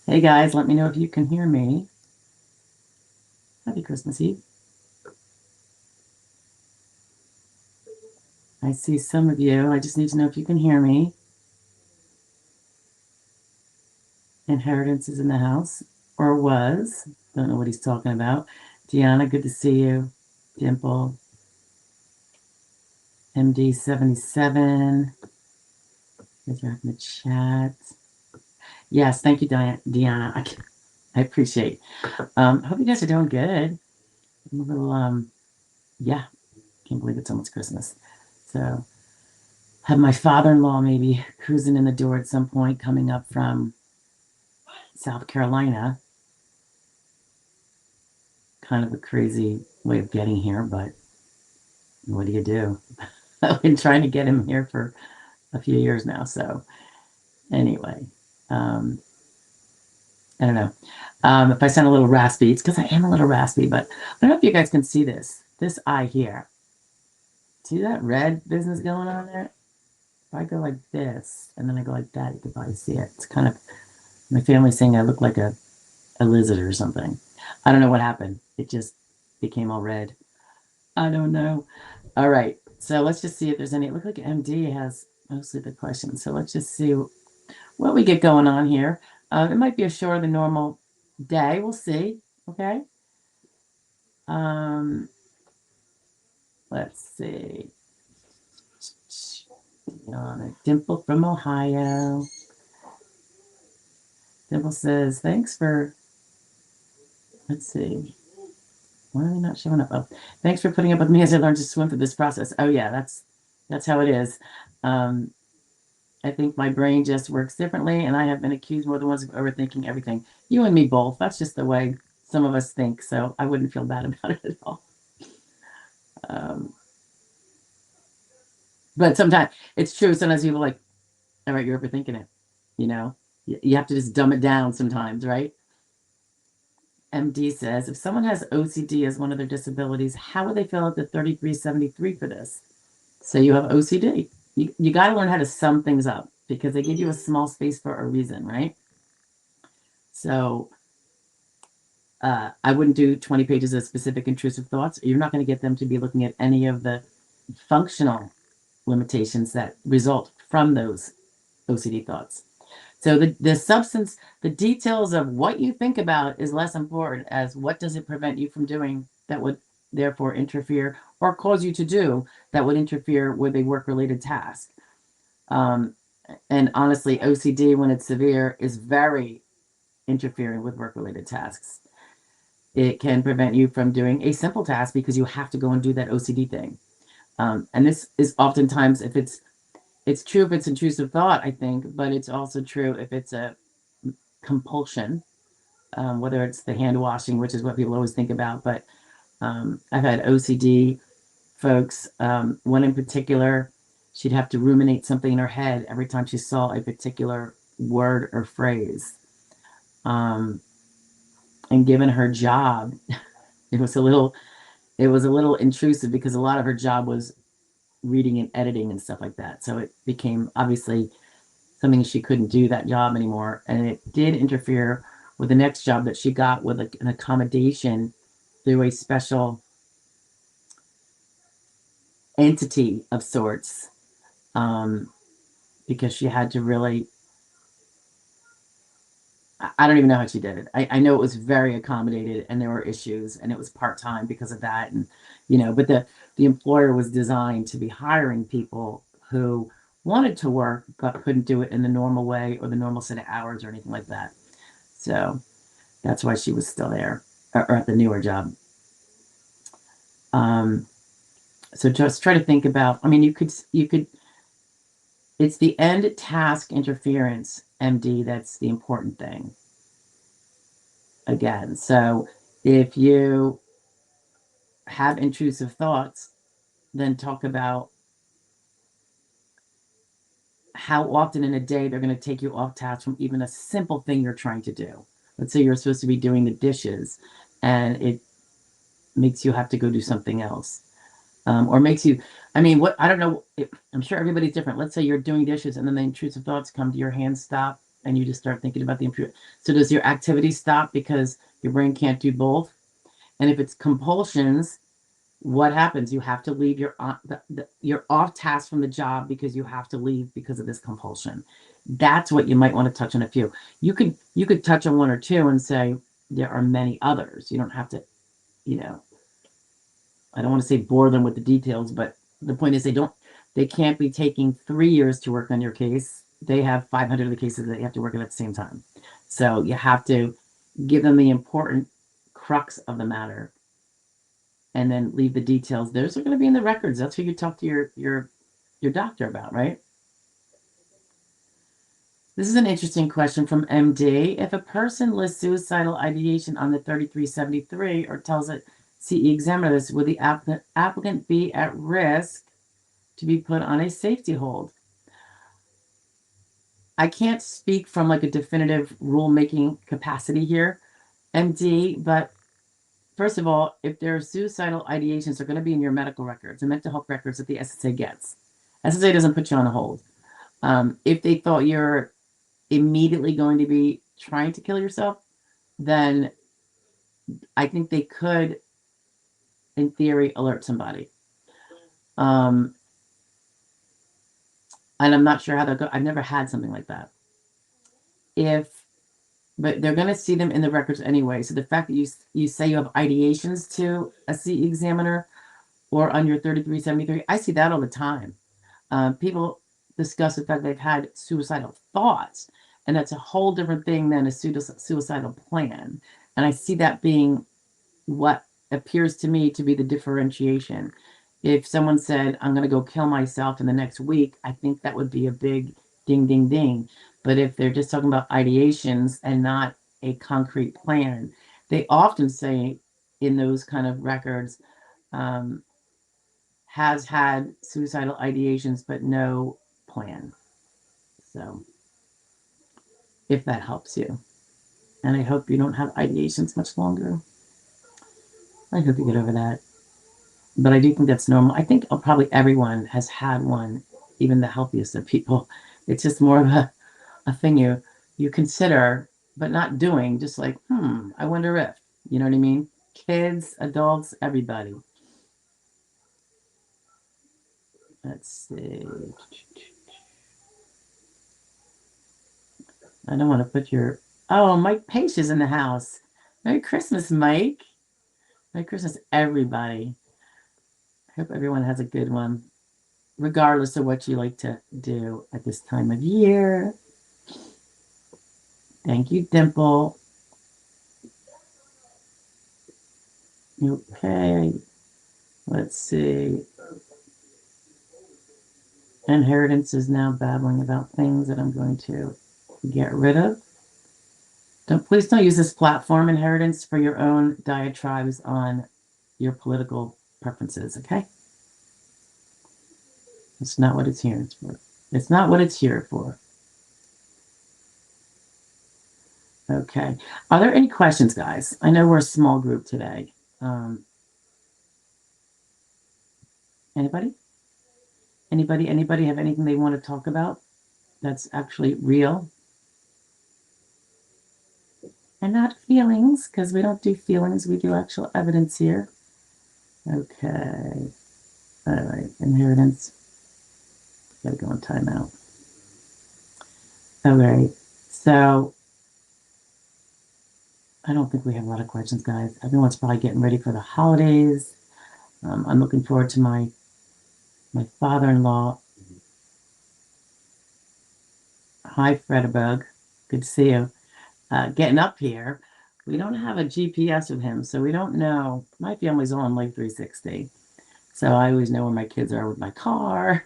Hey guys, let me know if you can hear me. Happy Christmas Eve. I see some of you. I just need to know if you can hear me. Inheritance is in the house, or was. Don't know what he's talking about. Deanna, good to see you. Dimple. MD77. Guys are in the chat. Yes, thank you, Deanna. I appreciate. Hope you guys are doing good. I'm a little, yeah, can't believe it's almost Christmas. So, have my father-in-law maybe cruising in the door at some point, coming up from South Carolina. Kind of a crazy way of getting here, but what do you do? I've been trying to get him here for a few years now. So anyway, I don't know. If I sound a little raspy, it's because I am a little raspy, but I don't know if you guys can see this. This eye here. See that red business going on there? If I go like this, and then I go like that, you can probably see it. It's kind of, my family's saying I look like a lizard or something. I don't know what happened. It just became all red. I don't know. All right. So let's just see if there's any. It looks like MD has mostly the questions. So let's just see what we get going on here. It might be a shorter than normal day. We'll see. Okay. Let's see. Dimple from Ohio. Dimple says, thanks for, let's see. Why are they not showing up? Oh, thanks for putting up with me as I learn to swim through this process. Oh yeah, that's how it is. I think my brain just works differently, and I have been accused more than once of overthinking everything. You and me both. That's just the way some of us think, so I wouldn't feel bad about it at all. But sometimes it's true. Sometimes people are like, all right, you're overthinking it. You know, you have to just dumb it down sometimes, right? MD says, if someone has OCD as one of their disabilities, how would they fill out the 3373 for this? So you have OCD. You got to learn how to sum things up because they give you a small space for a reason, right? So I wouldn't do 20 pages of specific intrusive thoughts. You're not going to get them to be looking at any of the functional limitations that result from those OCD thoughts. So the substance, the details of what you think about is less important as what does it prevent you from doing that would therefore interfere or cause you to do that would interfere with a work-related task. And honestly, OCD, when it's severe, is very interfering with work-related tasks. It can prevent you from doing a simple task because you have to go and do that OCD thing. And this is oftentimes, if it's true if it's intrusive thought, I think, but it's also true if it's a compulsion, whether it's the hand washing, which is what people always think about. But I've had OCD folks, one in particular, she'd have to ruminate something in her head every time she saw a particular word or phrase. And given her job, it was a little intrusive because a lot of her job was reading and editing and stuff like that. So it became obviously something she couldn't do that job anymore. And it did interfere with the next job that she got with an accommodation through a special entity of sorts, because she had to really I don't even know how she did it. I know it was very accommodated and there were issues and it was part-time because of that. And, but the employer was designed to be hiring people who wanted to work but couldn't do it in the normal way or the normal set of hours or anything like that. So that's why she was still there or at the newer job. So just try to think about, you could, it's the end task interference, MD, that's the important thing. Again, so if you have intrusive thoughts, then talk about how often in a day they're going to take you off task from even a simple thing you're trying to do. Let's say you're supposed to be doing the dishes and it makes you have to go do something else. Or makes you, I don't know, I'm sure everybody's different. Let's say you're doing dishes and then the intrusive thoughts come to your hands, stop, and you just start thinking about the intrusive. So does your activity stop because your brain can't do both? And if it's compulsions, what happens? You have to leave you're off task from the job because you have to leave because of this compulsion. That's what you might want to touch on a few. You could touch on one or two and say there are many others. You don't have to, I don't want to say bore them with the details, but the point is they can't be taking 3 years to work on your case. They have 500 of the cases that they have to work on at the same time. So you have to give them the important crux of the matter and then leave the details. Those are going to be in the records. That's what you talk to your doctor about, right? This is an interesting question from MD. If a person lists suicidal ideation on the 3373 or tells a CE examiner this, would the applicant be at risk to be put on a safety hold? I can't speak from like a definitive rule-making capacity here, MD, but first of all, if there are suicidal ideations, they're going to be in your medical records and mental health records that the SSA gets. SSA doesn't put you on a hold. If they thought you're immediately going to be trying to kill yourself, then I think they could, in theory, alert somebody. And I'm not sure how they'll go. I've never had something like that. But they're going to see them in the records anyway. So the fact that you say you have ideations to a CE examiner or on your 3373, I see that all the time. People discuss the fact they've had suicidal thoughts, and that's a whole different thing than a suicidal plan. And I see that being what appears to me to be the differentiation. If someone said, I'm going to go kill myself in the next week, I think that would be a big ding, ding, ding. But if they're just talking about ideations and not a concrete plan, they often say in those kind of records, has had suicidal ideations, but no plan. So if that helps you. And I hope you don't have ideations much longer. I hope you get over that. But I do think that's normal. I think probably everyone has had one, even the healthiest of people. It's just more of a thing you consider, but not doing, just like, I wonder if, you know what I mean? Kids, adults, everybody. Let's see. I don't want to put your... Oh, Mike Page is in the house. Merry Christmas, Mike. Merry Christmas, everybody. I hope everyone has a good one, regardless of what you like to do at this time of year. Thank you, Dimple. Okay. Let's see. Inheritance is now babbling about things that I'm going to get rid of. Please don't use this platform, Inheritance, for your own diatribes on your political preferences, okay? It's not what it's here for. It's not what it's here for. Okay. Are there any questions, guys? I know we're a small group today. Anybody? Anybody have anything they want to talk about that's actually real? And not feelings, because we don't do feelings. We do actual evidence here. Okay. All right. Inheritance. Gotta go on timeout. Okay. So I don't think we have a lot of questions, guys. Everyone's probably getting ready for the holidays. I'm looking forward to my father-in-law. Hi, Fredabug. Good to see you. Getting up here. We don't have a GPS with him, so we don't know. My family's on Life 360, so I always know where my kids are with my car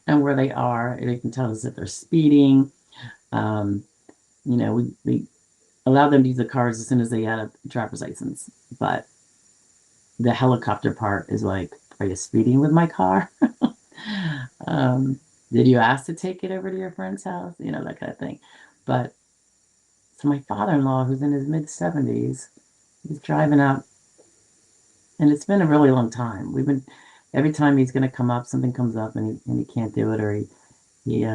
and where they are. And it can tell us if they're speeding. Um, we allow them to use the cars as soon as they have a driver's license, but the helicopter part is like, are you speeding with my car? um, did you ask to take it over to your friend's house? That kind of thing. But so my father-in-law, who's in his mid-70s, he's driving up, and it's been a really long time. Every time he's going to come up, something comes up, and he can't do it, or he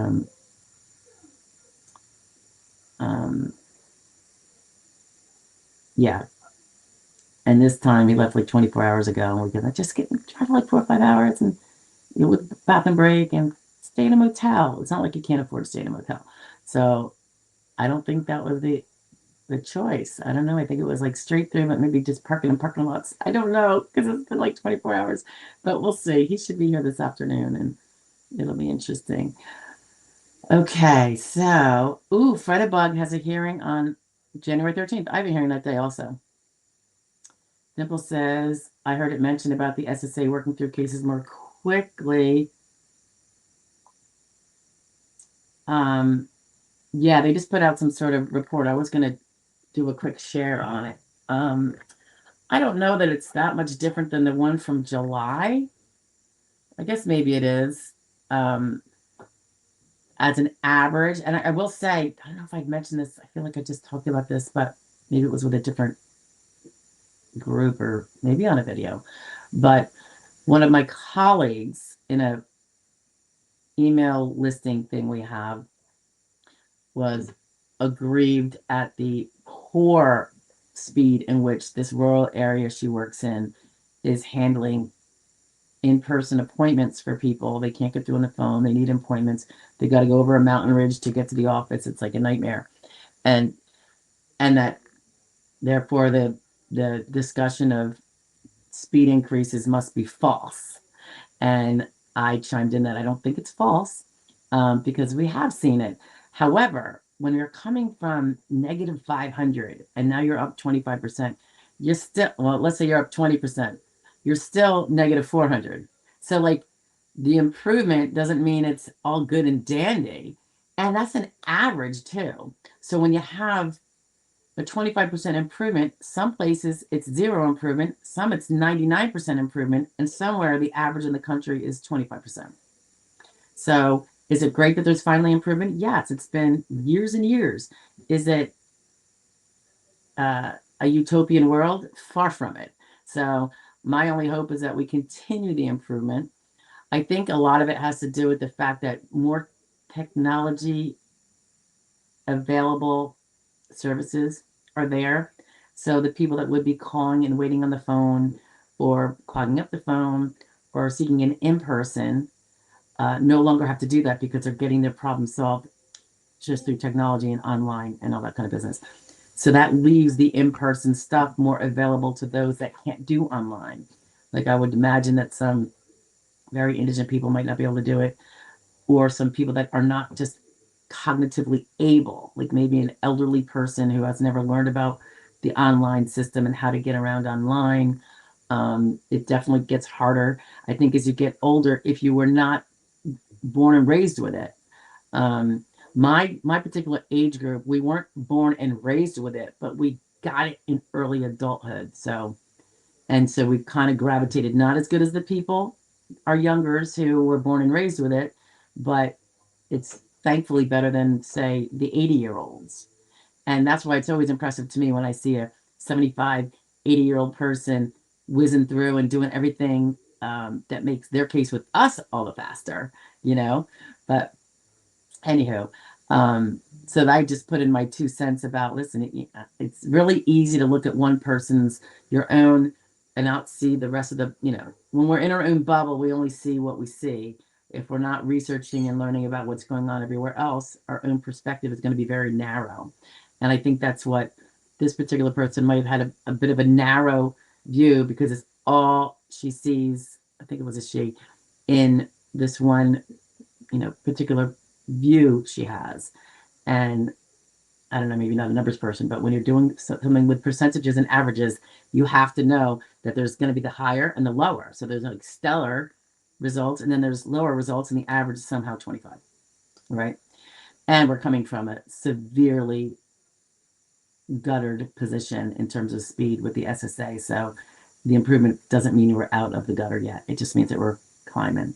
yeah. And this time he left like 24 hours ago, and we're gonna just drive like 4 or 5 hours, and with bathroom break and stay in a motel. It's not like you can't afford to stay in a motel. So I don't think that was the choice. I don't know. I think it was like straight through, but maybe just parking in parking lots. I don't know because it's been like 24 hours, but we'll see. He should be here this afternoon, and it'll be interesting. Okay, so Fredabug has a hearing on January 13th. I have a hearing that day also. Dimple says, I heard it mentioned about the SSA working through cases more quickly. Yeah, they just put out some sort of report. I was going to do a quick share on it. I don't know that it's that much different than the one from July. I guess maybe it is. As an average, and I will say, I don't know if I'd mentioned this. I feel like I just talked about this, but maybe it was with a different group or maybe on a video. But one of my colleagues in a email listing thing we have was aggrieved at the poor speed in which this rural area she works in is handling in-person appointments for people. They can't get through on the phone. They need appointments. They got to go over a mountain ridge to get to the office. It's like a nightmare. And that therefore the discussion of speed increases must be false. And I chimed in that I don't think it's false, because we have seen it. However, when you're coming from negative 500 and now you're up 25%, you're still, well, let's say you're up 20%, you're still negative 400. So, like, the improvement doesn't mean it's all good and dandy. And that's an average, too. So, when you have a 25% improvement, some places it's zero improvement, some it's 99% improvement, and somewhere the average in the country is 25%. So is it great that there's finally improvement? Yes, it's been years and years. Is it a utopian world? Far from it. So my only hope is that we continue the improvement. I think a lot of it has to do with the fact that more technology available services are there. So the people that would be calling and waiting on the phone or clogging up the phone or seeking an in-person no longer have to do that because they're getting their problem solved just through technology and online and all that kind of business. So that leaves the in-person stuff more available to those that can't do online. Like I would imagine that some very indigent people might not be able to do it, or some people that are not just cognitively able, like maybe an elderly person who has never learned about the online system and how to get around online. It definitely gets harder. I think as you get older, if you were not born and raised with it, my particular age group, we weren't born and raised with it, but we got it in early adulthood. So we've kind of gravitated, not as good as the people, our youngers who were born and raised with it, but it's thankfully better than, say, the 80-year-olds. And that's why it's always impressive to me when I see a 75, 80-year-old person whizzing through and doing everything that makes their case with us all the faster, you know? But anywho, so I just put in my 2 cents about, listen, it's really easy to look at one person's, your own, and not see the rest of the, when we're in our own bubble, we only see what we see. If we're not researching and learning about what's going on everywhere else, our own perspective is going to be very narrow. And I think that's what this particular person might have had a bit of a narrow view because it's all she sees, I think it was a she, in this one, particular view she has. And I don't know, maybe not a numbers person, but when you're doing something with percentages and averages, you have to know that there's going to be the higher and the lower. So there's like stellar results, and then there's lower results, and the average is somehow 25, right? And we're coming from a severely guttered position in terms of speed with the SSA. So the improvement doesn't mean we're out of the gutter yet. It just means that we're climbing,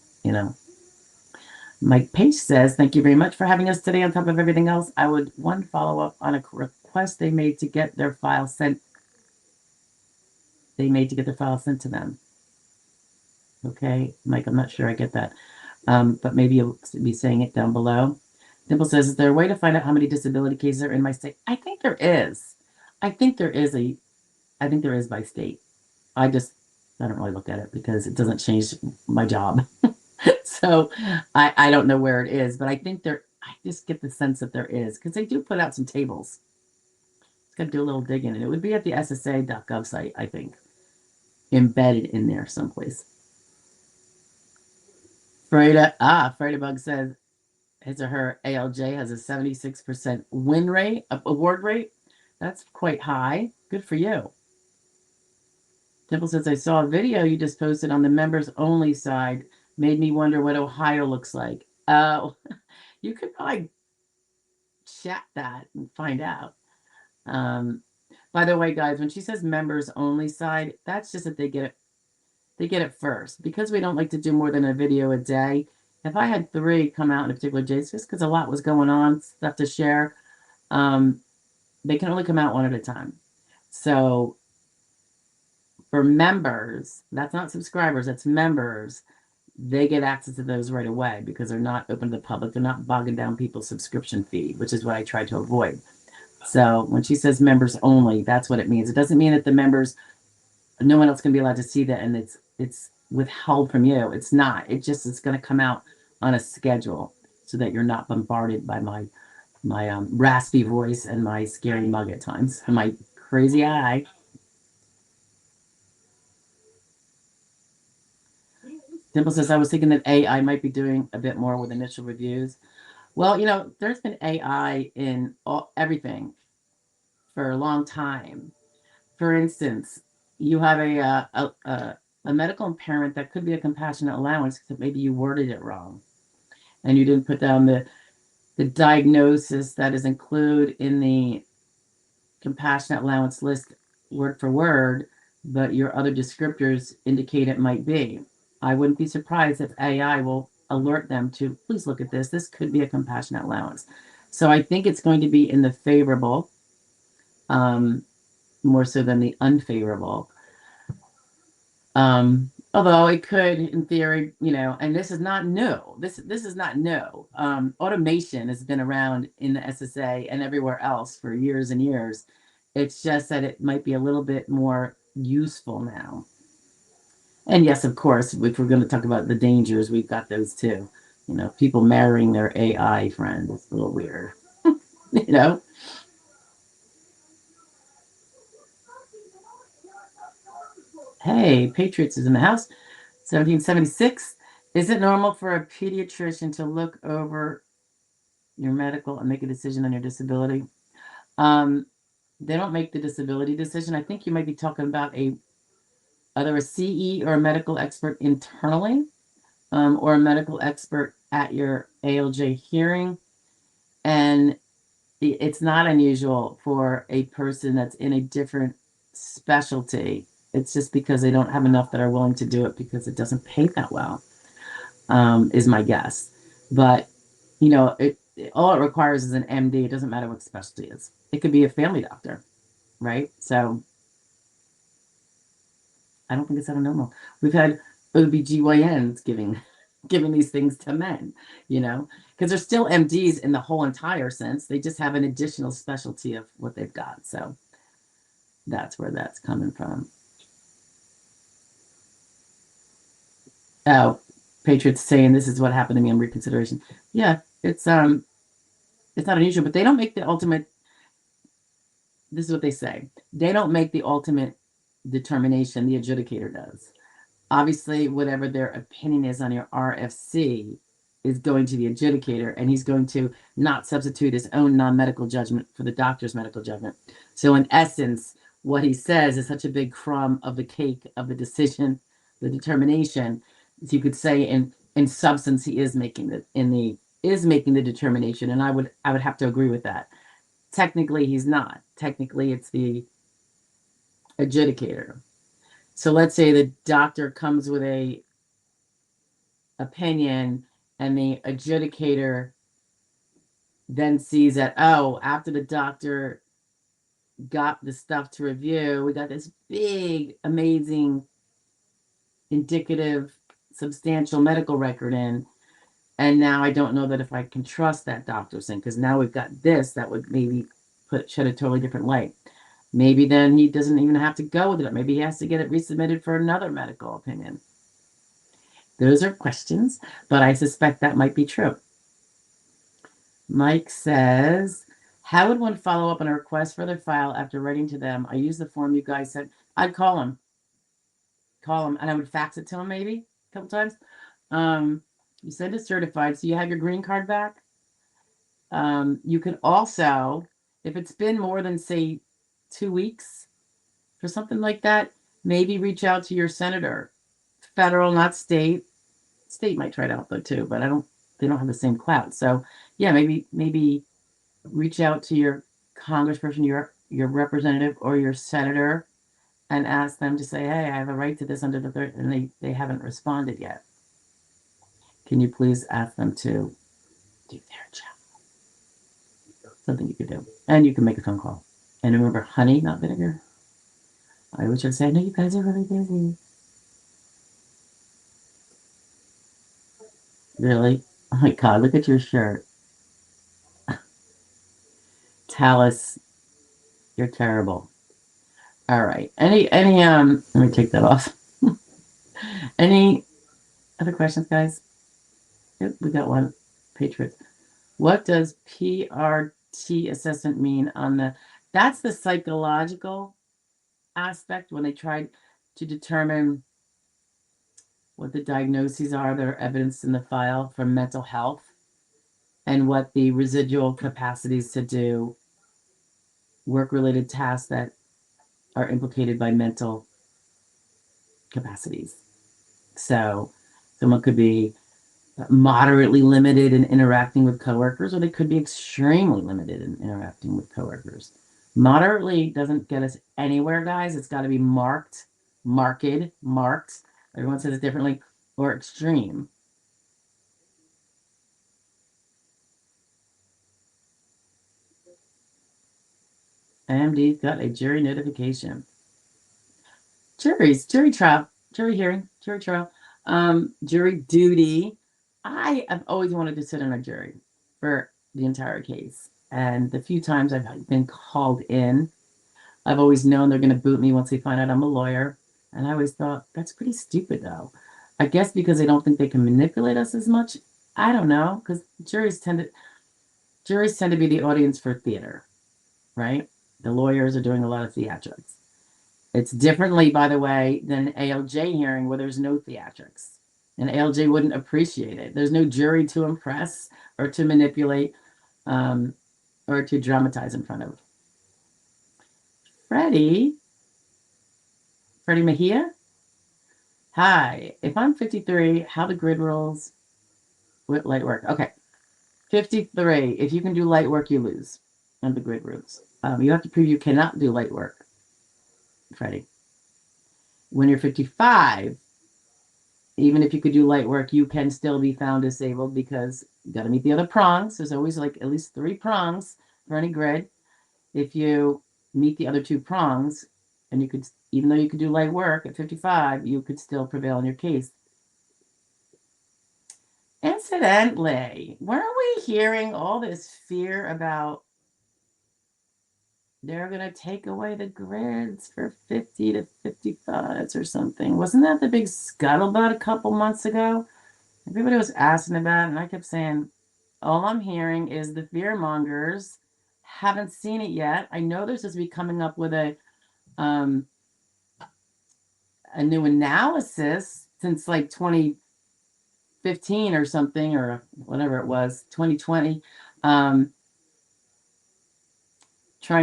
Mike Page says, thank you very much for having us today. On top of everything else, I would follow up on a request they made to get their file sent. To them. Okay, Mike, I'm not sure I get that. But maybe you'll be saying it down below. Dimple says, is there a way to find out how many disability cases are in my state? I think there is. I think there is by state. I don't really look at it because it doesn't change my job. So I don't know where it is, but I just get the sense that there is, because they do put out some tables. It's got to do a little digging, and it would be at the SSA.gov site, I think, embedded in there someplace. Bug says his or her ALJ has a 76% win rate, award rate. That's quite high. Good for you. Dimple says, I saw a video you just posted on the members only side. Made me wonder what Ohio looks like. Oh, you could probably chat that and find out. By the way, guys, when she says members only side, that's just that they get it first. Because we don't like to do more than a video a day. If I had 3 come out in a particular day, just because a lot was going on, stuff to share, they can only come out one at a time. So for members, that's not subscribers, that's members, they get access to those right away because they're not open to the public. They're not bogging down people's subscription feed, which is what I try to avoid. So when she says members only, that's what it means. It doesn't mean that the members, no one else can be allowed to see that and it's withheld from you. It's not. It's going to come out on a schedule so that you're not bombarded by my raspy voice and my scary mug at times and my crazy eye. Dimple says, I was thinking that AI might be doing a bit more with initial reviews. Well, there's been AI in everything for a long time. For instance, you have a medical impairment that could be a compassionate allowance, because maybe you worded it wrong and you didn't put down the diagnosis that is included in the compassionate allowance list word for word, but your other descriptors indicate it might be. I wouldn't be surprised if AI will alert them to, please look at this. This could be a compassionate allowance. So I think it's going to be in the favorable, more so than the unfavorable. Although it could, in theory, and this is not new. This is not new. Automation has been around in the SSA and everywhere else for years and years. It's just that it might be a little bit more useful now. And yes, of course, if we're going to talk about the dangers, we've got those too. People marrying their AI friend. It's a little weird. Hey, Patriots is in the house. 1776. Is it normal for a pediatrician to look over your medical and make a decision on your disability? They don't make the disability decision. I think you might be talking about either a CE or a medical expert internally, or a medical expert at your ALJ hearing. And it's not unusual for a person that's in a different specialty. It's just because they don't have enough that are willing to do it because it doesn't pay that well, is my guess. But, all it requires is an MD. It doesn't matter what specialty it is. It could be a family doctor, right? So I don't think it's abnormal. We've had OBGYNs giving these things to men, because they're still MDs in the whole entire sense. They just have an additional specialty of what they've got. So that's where that's coming from. Oh, Patriots saying this is what happened to me on reconsideration. Yeah, it's not unusual, but they don't make the ultimate. this is what they say. They don't make the ultimate determination, the adjudicator does. Obviously, whatever their opinion is on your RFC is going to the adjudicator, and he's going to not substitute his own non-medical judgment for the doctor's medical judgment. So in essence, what he says is such a big crumb of the cake of the decision, the determination. So you could say in substance, he is making the determination, and I would have to agree with that. Technically, he's not. Technically, it's the adjudicator. So let's say the doctor comes with a opinion and the adjudicator then sees that, oh, after the doctor got the stuff to review, we got this big, amazing, indicative, substantial medical record in. And now I don't know that if I can trust that doctor's thing, because now we've got this that would maybe shed a totally different light. Maybe then he doesn't even have to go with it. Maybe he has to get it resubmitted for another medical opinion. Those are questions, but I suspect that might be true. Mike says, how would one follow up on a request for their file after writing to them? I use the form you guys sent. I'd call him, and I would fax it to him maybe a couple times. You send it certified, so you have your green card back. You can also, if it's been more than, say, 2 weeks for something like that, maybe reach out to your senator, federal, not state. State might try it out though too, but they don't have the same clout. So yeah, maybe reach out to your congressperson, your representative, or your senator, and ask them to say, hey, I have a right to this under the third, and they haven't responded yet. Can you please ask them to do their job? Something you could do. And you can make a phone call. And remember, honey, not vinegar. I always just say, I know you guys are really busy. Really? Oh my God, look at your shirt. Talus, you're terrible. All right. Let me take that off. Any other questions, guys? Yep, we got one. Patriots. What does PRT assessment mean on that's the psychological aspect when they tried to determine what the diagnoses are that are evidenced in the file for mental health and what the residual capacities to do work-related tasks that are implicated by mental capacities. So someone could be moderately limited in interacting with coworkers, or they could be extremely limited in interacting with coworkers. Moderately doesn't get us anywhere, guys. It's got to be marked. Everyone says it differently, or extreme. AMD's got a jury notification. Jury trial, jury hearing, jury trial, jury duty. I have always wanted to sit on a jury for the entire case. And the few times I've been called in, I've always known they're going to boot me once they find out I'm a lawyer. And I always thought, that's pretty stupid, though. I guess because they don't think they can manipulate us as much. I don't know, because juries tend to be the audience for theater, right? The lawyers are doing a lot of theatrics. It's differently, by the way, than ALJ hearing where there's no theatrics. And ALJ wouldn't appreciate it. There's no jury to impress or to manipulate or to dramatize in front of. Freddie Mejia? Hi. If I'm 53, how do grid rules with light work? Okay. 53. If you can do light work, you lose on the grid rules. You have to prove you cannot do light work, Freddie. When you're 55, even if you could do light work, you can still be found disabled because you got to meet the other prongs. There's always like at least 3 prongs for any grid. If you meet the other 2 prongs, and you could, even though you could do light work at 55, you could still prevail in your case. Incidentally, weren't we hearing all this fear about they're going to take away the grids for 50 to 55s or something? Wasn't that the big scuttlebutt a couple months ago? Everybody was asking about it, and I kept saying, all I'm hearing is the fear mongers Haven't seen it yet. I know they're supposed to be coming up with a new analysis since like 2015 or something, or whatever it was, 2020, trying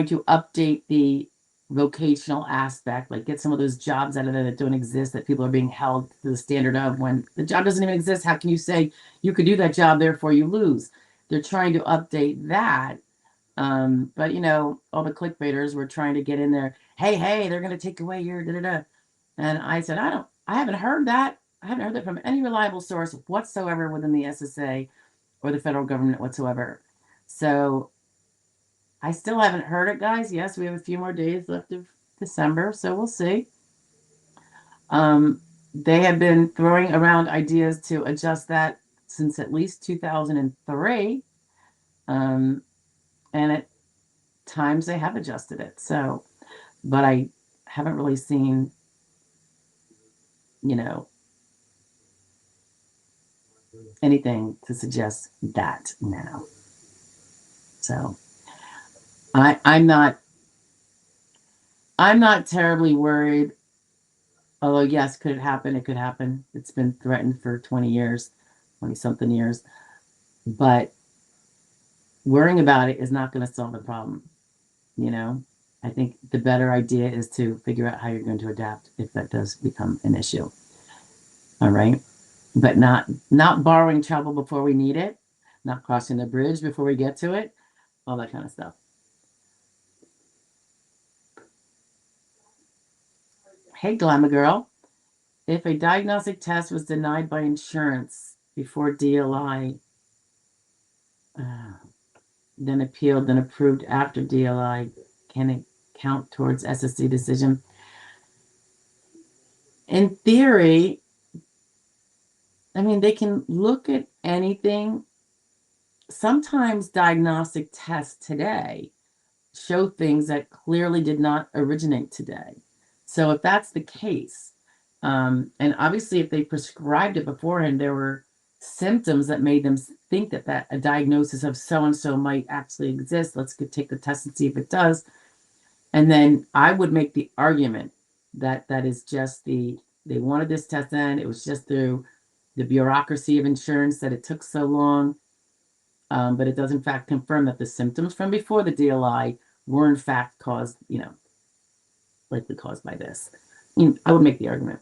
to update the vocational aspect, like get some of those jobs out of there that don't exist, that people are being held to the standard of. When the job doesn't even exist, how can you say you could do that job, therefore you lose? They're trying to update that. But you know, all the clickbaiters were trying to get in there. Hey, they're going to take away your da-da-da. And I said, I haven't heard that. I haven't heard that from any reliable source whatsoever within the SSA or the federal government whatsoever. So I still haven't heard it, guys. Yes, we have a few more days left of December, so we'll see. They have been throwing around ideas to adjust that since at least 2003. And at times they have adjusted it. So, but I haven't really seen, you know, anything to suggest that now. So I'm not terribly worried. Although yes, could it happen? It could happen. It's been threatened for 20 years, 20 something years. But worrying about it is not going to solve the problem. You know, I think the better idea is to figure out how you're going to adapt if that does become an issue. All right. But not borrowing trouble before we need it, not crossing the bridge before we get to it, all that kind of stuff. Hey, Glamour Girl. If a diagnostic test was denied by insurance before DLI, then appealed, then approved after DLI, can it count towards SSC decision? In theory, I mean, they can look at anything. Sometimes diagnostic tests today show things that clearly did not originate today. So if that's the case, and obviously if they prescribed it beforehand, there were symptoms that made them think that a diagnosis of so-and-so might actually exist. Let's take the test and see if it does. And then I would make the argument that is just they wanted this test in. It was just through the bureaucracy of insurance that it took so long. But it does in fact confirm that the symptoms from before the DLI were in fact caused, likely caused by this. I would make the argument.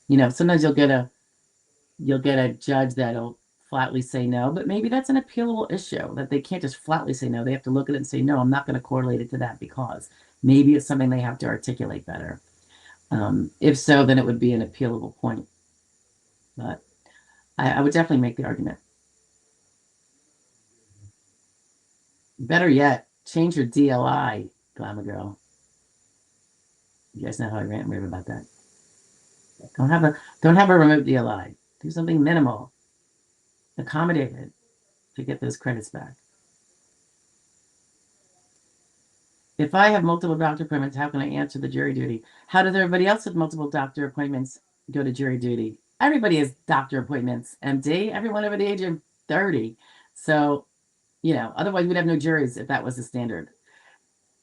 Sometimes you'll get a judge that'll flatly say no, but maybe that's an appealable issue that they can't just flatly say no. They have to look at it and say, no, I'm not going to correlate it to that because maybe it's something they have to articulate better. If so, then it would be an appealable point. But I would definitely make the argument. Better yet, change your DLI, Glamour Girl. You guys know how I rant and rave about that. Don't have a remote DLI. Do something minimal, accommodated to get those credits back. If I have multiple doctor appointments, how can I answer the jury duty? How does everybody else with multiple doctor appointments go to jury duty? Everybody has doctor appointments, MD, everyone over the age of 30. So, otherwise we'd have no juries if that was the standard.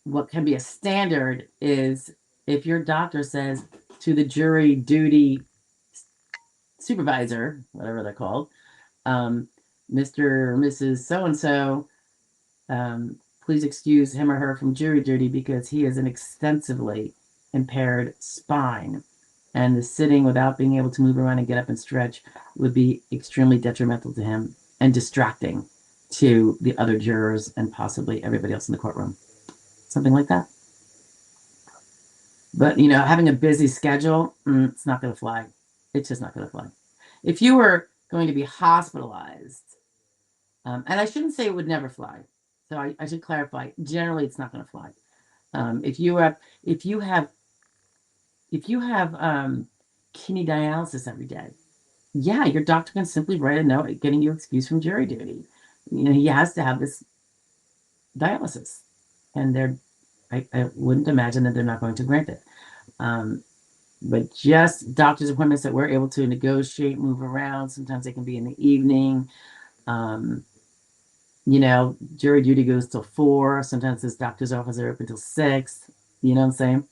What can be a standard is if your doctor says to the jury duty supervisor, whatever they're called, Mr. or Mrs. So-and-so, please excuse him or her from jury duty because he has an extensively impaired spine. And the sitting without being able to move around and get up and stretch would be extremely detrimental to him and distracting to the other jurors and possibly everybody else in the courtroom. Something like that. But, having a busy schedule, it's not going to fly. It's just not going to fly. If you were going to be hospitalized, and I shouldn't say it would never fly. So I should clarify. Generally, it's not going to fly. If you have kidney dialysis every day, yeah, your doctor can simply write a note getting you excused from jury duty. He has to have this dialysis, and I wouldn't imagine that they're not going to grant it. But just doctor's appointments that we're able to negotiate, move around. Sometimes they can be in the evening. You know, jury duty goes till 4. Sometimes this doctor's office are open till 6. You know what I'm saying?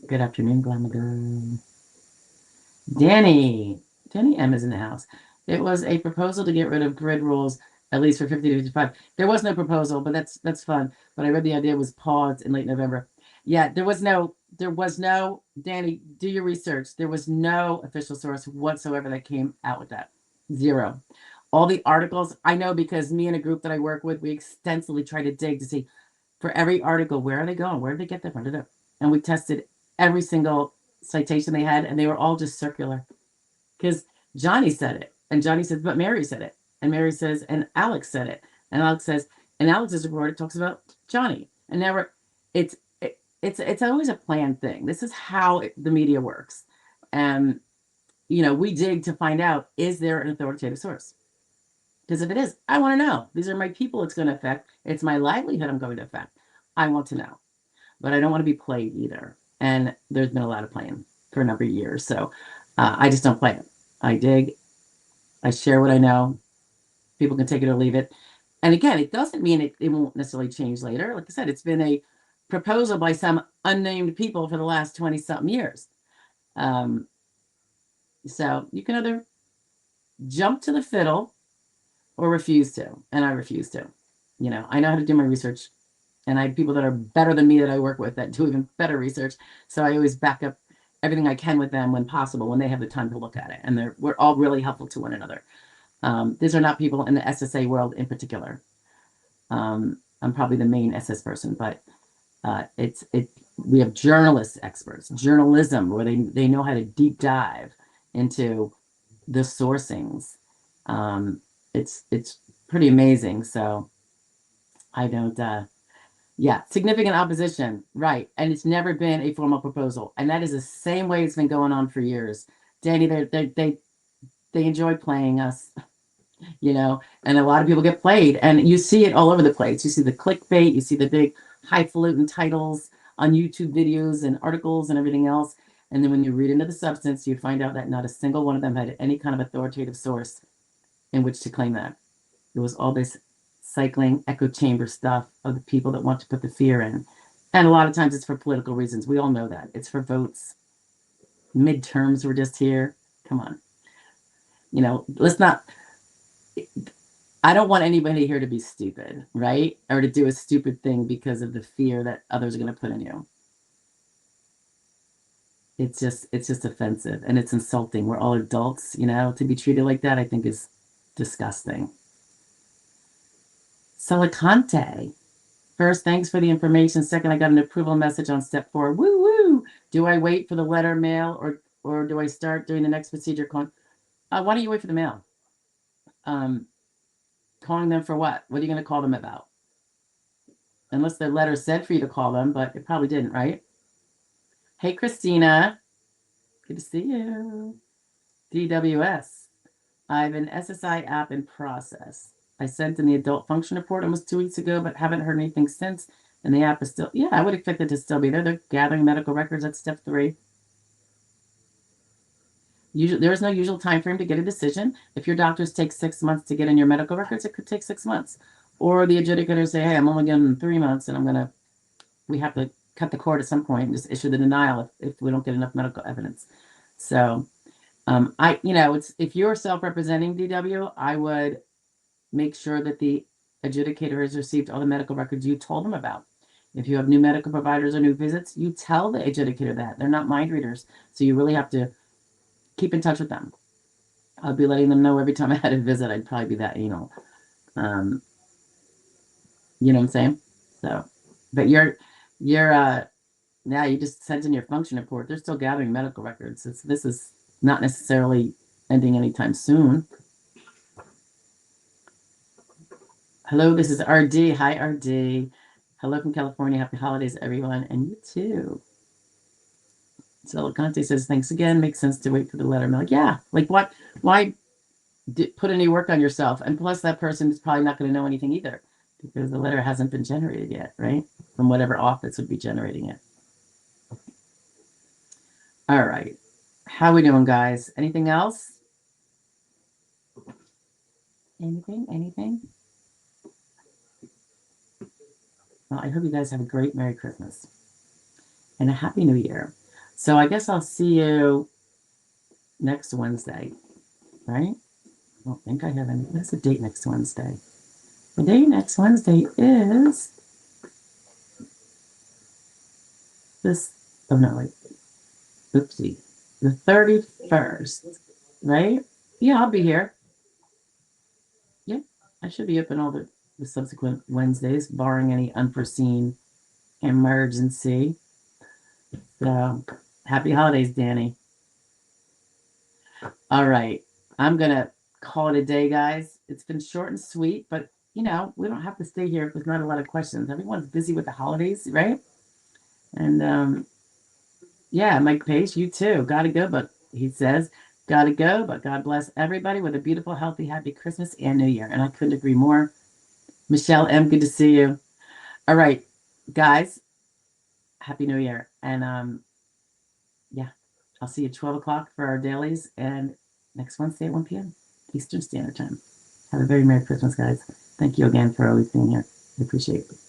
Good afternoon, Glamour. Danny M is in the house. It was a proposal to get rid of grid rules, at least for 50 to 55. There was no proposal, but that's fun. But I read the idea was paused in late November. Yeah, there was no, Danny, do your research. There was no official source whatsoever that came out with that. Zero. All the articles, I know because me and a group that I work with, we extensively try to dig to see for every article, where are they going? Where did they get that from? And we tested every single citation they had, and they were all just circular. Because Johnny said it, and Johnny says, but Mary said it, and Mary says, and Alex said it, and Alex says, and Alex's report it talks about Johnny, and never, it's always a planned thing. This is how the media works, and you know, we dig to find out, is there an authoritative source? Because if it is, I want to know. These are my people it's going to affect. It's my livelihood I'm going to affect. I want to know. But I don't want to be played either. And there's been a lot of playing for a number of years. So I just don't play it. I dig. I share what I know. People can take it or leave it. And again, it doesn't mean it won't necessarily change later. Like I said, it's been a proposal by some unnamed people for the last 20-something years. So you can either jump to the fiddle or refuse to. And I refuse to. You know, I know how to do my research. And I have people that are better than me that I work with that do even better research. So I always back up everything I can with them when possible, when they have the time to look at it. And we're all really helpful to one another. These are not people in the SSA world in particular. I'm probably the main SS person, but we have journalist experts, journalism, where they know how to deep dive into the sourcings. It's pretty amazing. So I don't. Yeah, significant opposition, right? And it's never been a formal proposal, and that is the same way it's been going on for years. Danny, they enjoy playing us, you know, and a lot of people get played, and you see it all over the place. You see the clickbait, you see the big highfalutin titles on YouTube videos and articles and everything else, and then when you read into the substance, you find out that not a single one of them had any kind of authoritative source in which to claim that. It was all this cycling echo chamber stuff of the people that want to put the fear in. And a lot of times it's for political reasons. We all know that. It's for votes. Midterms were just here. Come on. You know, let's not. I don't want anybody here to be stupid, right? Or to do a stupid thing because of the fear that others are going to put in you. It's just offensive and it's insulting. We're all adults, you know, to be treated like that, I think is disgusting. Salicante. First, thanks for the information. Second, I got an approval message on step 4. Woo woo. Do I wait for the letter mail or do I start doing the next procedure? Why don't you wait for the mail? Calling them for what? What are you going to call them about? Unless the letter said for you to call them, but it probably didn't, right? Hey, Christina. Good to see you. DWS. I have an SSI app in process. I sent in the adult function report almost 2 weeks ago, but haven't heard anything since. And the app is still, yeah, I would expect it to still be there. They're gathering medical records at step 3. There is no usual time frame to get a decision. If your doctors take 6 months to get in your medical records, it could take 6 months. Or the adjudicator say, hey, I'm only getting 3 months, and we have to cut the cord at some point and just issue the denial if we don't get enough medical evidence. So, if you're self-representing DW, I would make sure that the adjudicator has received all the medical records you told them about. If you have new medical providers or new visits, you tell the adjudicator that. They're not mind readers. So you really have to keep in touch with them. I'll be letting them know every time I had a visit. I'd probably be that anal. You know what I'm saying? So, but now you just sent in your function report. They're still gathering medical records. This is not necessarily ending anytime soon. Hello, this is RD. Hi, RD. Hello from California. Happy holidays, everyone. And you too. So Conte says, thanks again. Makes sense to wait for the letter mail. Yeah, like what? Why put any work on yourself? And plus, that person is probably not going to know anything either because the letter hasn't been generated yet, right? From whatever office would be generating it. All right. How we doing, guys? Anything else? Anything? Well, I hope you guys have a great Merry Christmas and a Happy New Year. So I guess I'll see you next Wednesday, right? I don't think I have any. What's the date next Wednesday? The date next Wednesday is this. Oh, no, wait. Oopsie. The 31st, right? Yeah, I'll be here. Yeah, I should be open all the subsequent Wednesdays, barring any unforeseen emergency. So happy holidays, Danny. All right. I'm going to call it a day, guys. It's been short and sweet, but we don't have to stay here if there's not a lot of questions. Everyone's busy with the holidays, right? And yeah, Mike Pace, you too. Gotta go, but he says, gotta go, but God bless everybody with a beautiful, healthy, happy Christmas and New Year. And I couldn't agree more. Michelle M., good to see you. All right, guys, Happy New Year. And yeah, I'll see you at 12 o'clock for our dailies and next Wednesday at 1 p.m. Eastern Standard Time. Have a very Merry Christmas, guys. Thank you again for always being here. I appreciate it.